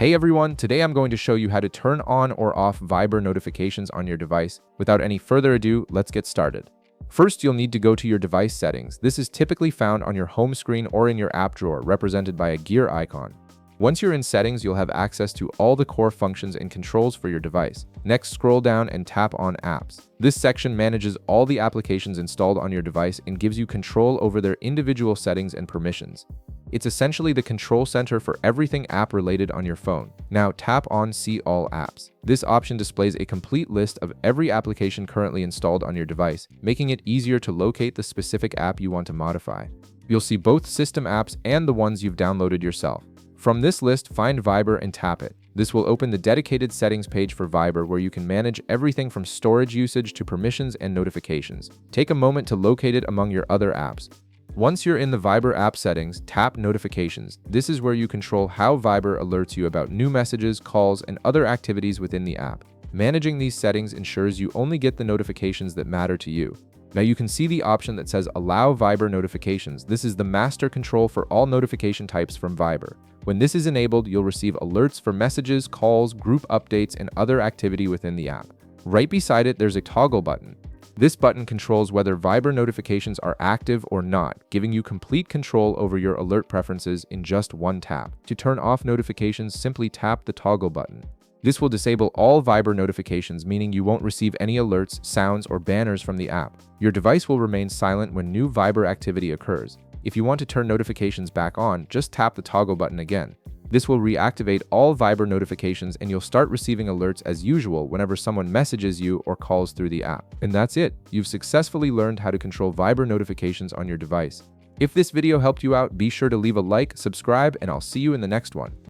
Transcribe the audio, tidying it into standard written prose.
Hey everyone, today I'm going to show you how to turn on or off Viber notifications on your device. Without any further ado, let's get started. First, you'll need to go to your device settings. This is typically found on your home screen or in your app drawer, represented by a gear icon. Once you're in settings, you'll have access to all the core functions and controls for your device. Next, scroll down and tap on Apps. This section manages all the applications installed on your device and gives you control over their individual settings and permissions. It's essentially the control center for everything app-related on your phone. Now tap on See All Apps. This option displays a complete list of every application currently installed on your device, making it easier to locate the specific app you want to modify. You'll see both system apps and the ones you've downloaded yourself. From this list, find Viber and tap it. This will open the dedicated settings page for Viber where you can manage everything from storage usage to permissions and notifications. Take a moment to locate it among your other apps. Once you're in the Viber app settings, tap Notifications. This is where you control how Viber alerts you about new messages, calls, and other activities within the app. Managing these settings ensures you only get the notifications that matter to you. Now you can see the option that says Allow Viber Notifications. This is the master control for all notification types from Viber. When this is enabled, you'll receive alerts for messages, calls, group updates, and other activity within the app. Right beside it, there's a toggle button. This button controls whether Viber notifications are active or not, giving you complete control over your alert preferences in just one tap. To turn off notifications, simply tap the toggle button. This will disable all Viber notifications, meaning you won't receive any alerts, sounds, or banners from the app. Your device will remain silent when new Viber activity occurs. If you want to turn notifications back on, just tap the toggle button again. This will reactivate all Viber notifications and you'll start receiving alerts as usual whenever someone messages you or calls through the app. And that's it. You've successfully learned how to control Viber notifications on your device. If this video helped you out, be sure to leave a like, subscribe, and I'll see you in the next one.